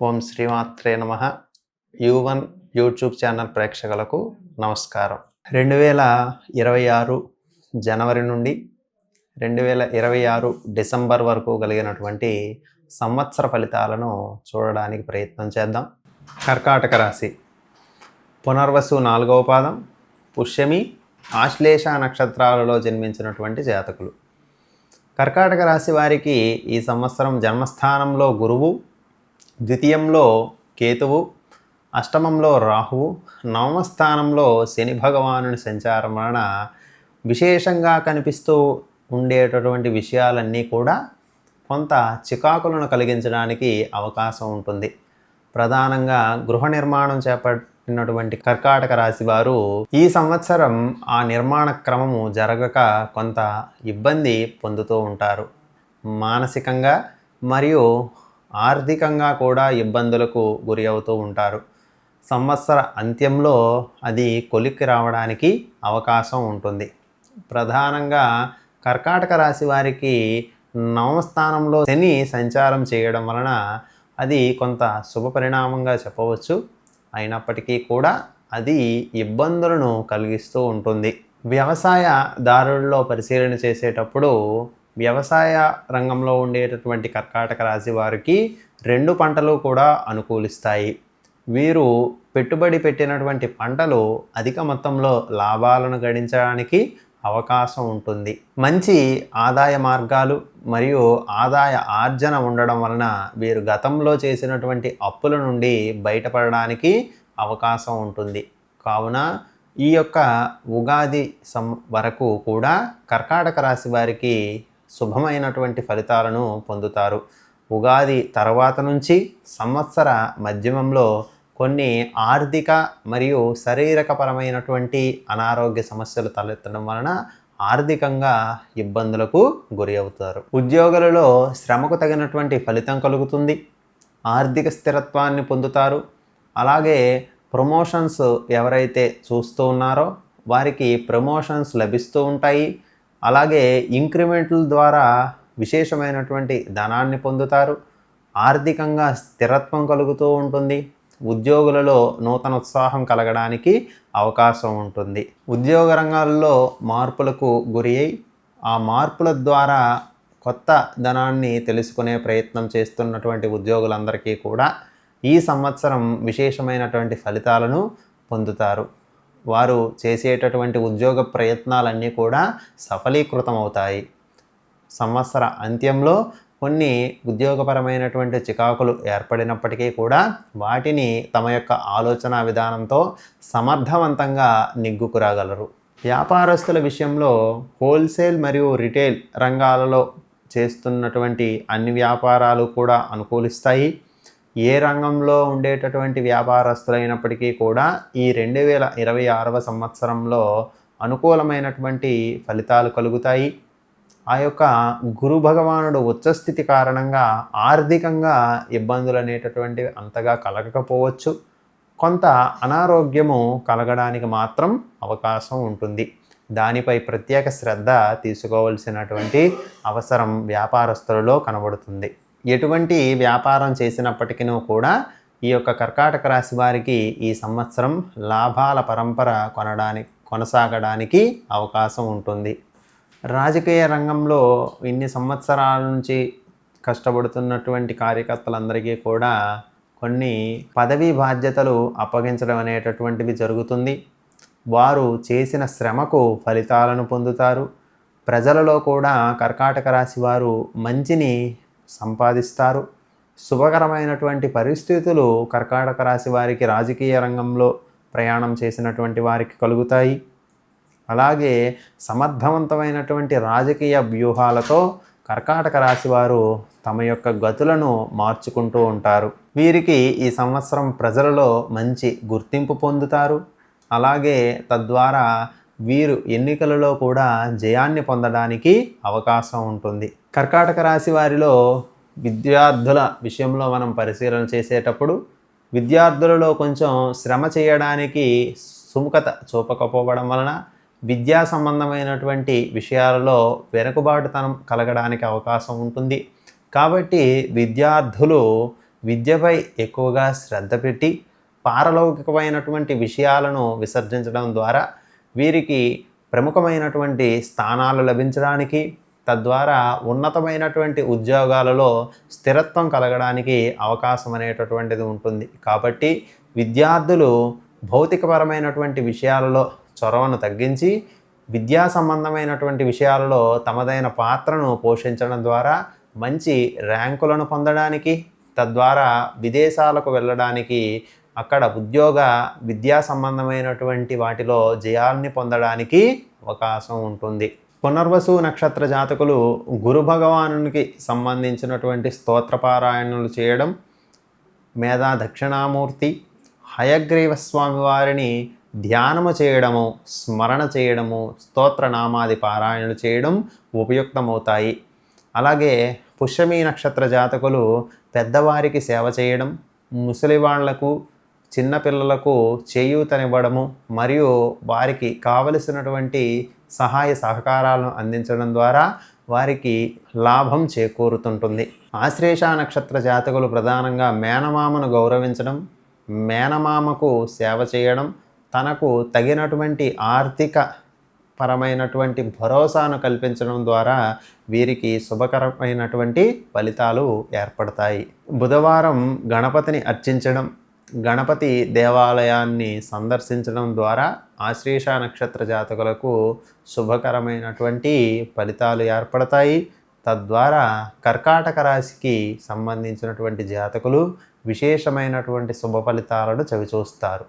ఓం శ్రీమాత్రే నమః. యు1 YouTube channel ప్రేక్షకులకు నమస్కారం. 2026 జనవరి నుండి 2026 డిసెంబర్ వరకు కలిగినటువంటి సంవత్సర ఫలితాలను చూడడానికి ప్రయత్నం చేద్దాం. కర్కాటక రాశి పునర్వసు 4వ పాదం, పుష్యమి, ఆశ్లేష నక్షత్రాలలో జన్మించినటువంటి జాతకులు. కర్కాటక రాశి వారికి ఈ సంవత్సరం జన్మస్థానంలో గురువు, ద్వితీయంలో కేతువు, అష్టమంలో రాహువు, నవమ స్థానంలో శని భగవానుని సంచారం వలన విశేషంగా కనిపిస్తూ ఉండేటటువంటి విషయాలన్నీ కూడా కొంత చికాకులను కలిగించడానికి అవకాశం ఉంటుంది. ప్రధానంగా గృహ నిర్మాణం చేపట్టినటువంటి కర్కాటక రాశి వారు ఈ సంవత్సరం ఆ నిర్మాణ క్రమము జరగక కొంత ఇబ్బంది పొందుతూ ఉంటారు. మానసికంగా మరియు ఆర్థికంగా కూడా ఇబ్బందులకు గురి అవుతూ ఉంటారు. సంవత్సర అంత్యంలో అది కొలిక్కి రావడానికి అవకాశం ఉంటుంది. ప్రధానంగా కర్కాటక రాశి వారికి నవమ స్థానంలో శని సంచారం చేయడం వలన అది కొంత శుభ పరిణామంగా చెప్పవచ్చు. అయినప్పటికీ కూడా అది ఇబ్బందులను కలిగిస్తూ ఉంటుంది. వ్యవసాయదారుల్లో పరిశీలన చేసేటప్పుడు వ్యవసాయ రంగంలో ఉండేటటువంటి కర్కాటక రాశి వారికి 2 పంటలు కూడా అనుకూలిస్తాయి. వీరు పెట్టుబడి పెట్టినటువంటి పంటలు అధిక మొత్తంలో లాభాలను గడించడానికి అవకాశం ఉంటుంది. మంచి ఆదాయ మార్గాలు మరియు ఆదాయ ఆర్జన ఉండడం వలన వీరు గతంలో చేసినటువంటి అప్పుల నుండి బయటపడడానికి అవకాశం ఉంటుంది. కావున ఈ యొక్క ఉగాది వరకు కూడా కర్కాటక రాశి వారికి శుభమైనటువంటి ఫలితాలను పొందుతారు. ఉగాది తర్వాత నుంచి సంవత్సర మధ్యమంలో కొన్ని ఆర్థిక మరియు శారీరకపరమైనటువంటి అనారోగ్య సమస్యలు తలెత్తడం వలన ఆర్థికంగా ఇబ్బందులకు గురి అవుతారు. ఉద్యోగులలో శ్రమకు తగినటువంటి ఫలితం కలుగుతుంది. ఆర్థిక స్థిరత్వాన్ని పొందుతారు. అలాగే ప్రమోషన్స్ ఎవరైతే చూస్తూ ఉన్నారో వారికి ప్రమోషన్స్ లభిస్తూ ఉంటాయి. అలాగే ఇంక్రిమెంట్ల ద్వారా విశేషమైనటువంటి ధనాన్ని పొందుతారు. ఆర్థికంగా స్థిరత్వం కలుగుతూ ఉంటుంది. ఉద్యోగులలో నూతన ఉత్సాహం కలగడానికి అవకాశం ఉంటుంది. ఉద్యోగ రంగాల్లో మార్పులకు గురి అయి ఆ మార్పుల ద్వారా కొత్త ధనాన్ని తెలుసుకునే ప్రయత్నం చేస్తున్నటువంటి ఉద్యోగులందరికీ కూడా ఈ సంవత్సరం విశేషమైనటువంటి ఫలితాలను పొందుతారు. వారు చేసేటటువంటి ఉద్యోగ ప్రయత్నాలన్నీ కూడా సఫలీకృతం అవుతాయి. సంవత్సర అంత్యంలో కొన్ని ఉద్యోగపరమైనటువంటి చికాకులు ఏర్పడినప్పటికీ కూడా వాటిని తమ యొక్క ఆలోచన విధానంతో సమర్థవంతంగా నిగ్గుకురాగలరు. వ్యాపారస్తుల విషయంలో హోల్సేల్ మరియు రిటైల్ రంగాలలో చేస్తున్నటువంటి అన్ని వ్యాపారాలు కూడా అనుకూలిస్తాయి. ఏ రంగంలో ఉండేటటువంటి వ్యాపారస్తులైనప్పటికీ కూడా ఈ 2026వ సంవత్సరంలో అనుకూలమైనటువంటి ఫలితాలు కలుగుతాయి. ఆ యొక్క గురు భగవానుడు ఉచ్చస్థితి కారణంగా ఆర్థికంగా ఇబ్బందులు అనేటటువంటివి అంతగా కలగకపోవచ్చు. కొంత అనారోగ్యము కలగడానికి మాత్రం అవకాశం ఉంటుంది. దానిపై ప్రత్యేక శ్రద్ధ తీసుకోవాల్సినటువంటి అవసరం వ్యాపారస్తులలో కనబడుతుంది. ఎటువంటి వ్యాపారం చేసినప్పటికీ కూడా ఈ యొక్క కర్కాటక రాశి వారికి ఈ సంవత్సరం లాభాల పరంపర కొనసాగడానికి అవకాశం ఉంటుంది. రాజకీయ రంగంలో ఇన్ని సంవత్సరాల నుంచి కష్టపడుతున్నటువంటి కార్యకర్తలందరికీ కూడా కొన్ని పదవీ బాధ్యతలు అప్పగించడం అనేటటువంటివి జరుగుతుంది. వారు చేసిన శ్రమకు ఫలితాలను పొందుతారు. ప్రజలలో కూడా కర్కాటక రాశి వారు మంచిని సంపాదిస్తారు. శుభకరమైనటువంటి పరిస్థితులు కర్కాటక రాశి వారికి రాజకీయ రంగంలో ప్రయాణం చేసినటువంటి వారికి కలుగుతాయి. అలాగే సమర్థవంతమైనటువంటి రాజకీయ వ్యూహాలతో కర్కాటక రాశి వారు తమ యొక్క గతులను మార్చుకుంటూ ఉంటారు. వీరికి ఈ సంవత్సరం ప్రజలలో మంచి గుర్తింపు పొందుతారు. అలాగే తద్వారా వీరు ఎన్నికలలో కూడా జయాన్ని పొందడానికి అవకాశం ఉంటుంది. కర్కాటక రాశి వారిలో విద్యార్థుల విషయంలో మనం పరిశీలన చేసేటప్పుడు విద్యార్థులలో కొంచెం శ్రమ చేయడానికి సుముఖత చూపకపోవడం వలన విద్యా సంబంధమైనటువంటి విషయాలలో వెనుకబాటుతనం కలగడానికి అవకాశం ఉంటుంది. కాబట్టి విద్యార్థులు విద్యపై ఎక్కువగా శ్రద్ధ పెట్టి పారలౌకికమైనటువంటి విషయాలను విసర్జించడం ద్వారా వీరికి ప్రముఖమైనటువంటి స్థానాలు లభించడానికి, తద్వారా ఉన్నతమైనటువంటి ఉద్యోగాలలో స్థిరత్వం కలగడానికి అవకాశం అనేటటువంటిది ఉంటుంది. కాబట్టి విద్యార్థులు భౌతికపరమైనటువంటి విషయాలలో చొరవను తగ్గించి విద్యా సంబంధమైనటువంటి విషయాలలో తమదైన పాత్రను పోషించడం ద్వారా మంచి ర్యాంకులను పొందడానికి, తద్వారా విదేశాలకు వెళ్ళడానికి, అక్కడ ఉద్యోగ విద్యా సంబంధమైనటువంటి వాటిలో జయాల్ని పొందడానికి అవకాశం ఉంటుంది. పునర్వసు నక్షత్ర జాతకులు గురు భగవానునికి సంబంధించినటువంటి స్తోత్రపారాయణలు చేయడం, మేధా దక్షిణామూర్తి హయగ్రీవ స్వామి వారిని ధ్యానము చేయడము, స్మరణ చేయడము, స్తోత్రనామాది పారాయణలు చేయడం ఉపయుక్తమవుతాయి. అలాగే పుష్యమి నక్షత్ర జాతకులు పెద్దవారికి సేవ చేయడం, ముసలి వాళ్లకు, చిన్నపిల్లలకు చేయూతనివ్వడము మరియు వారికి కావలసినటువంటి సహాయ సహకారాలను అందించడం ద్వారా వారికి లాభం చేకూరుతుంటుంది. ఆశ్లేష నక్షత్ర జాతకులు ప్రధానంగా మేనమామను గౌరవించడం, మేనమామకు సేవ చేయడం, తనకు తగినటువంటి ఆర్థిక పరమైనటువంటి భరోసాను కల్పించడం ద్వారా వీరికి శుభకరమైనటువంటి ఫలితాలు ఏర్పడతాయి. బుధవారం గణపతిని అర్చించడం, గణపతి దేవాలయాన్ని సందర్శించడం ద్వారా ఆశ్లేష నక్షత్ర జాతకులకు శుభకరమైనటువంటి ఫలితాలు ఏర్పడతాయి. తద్వారా కర్కాటక రాశికి సంబంధించినటువంటి జాతకులు విశేషమైనటువంటి శుభ ఫలితాలను చవిచూస్తారు.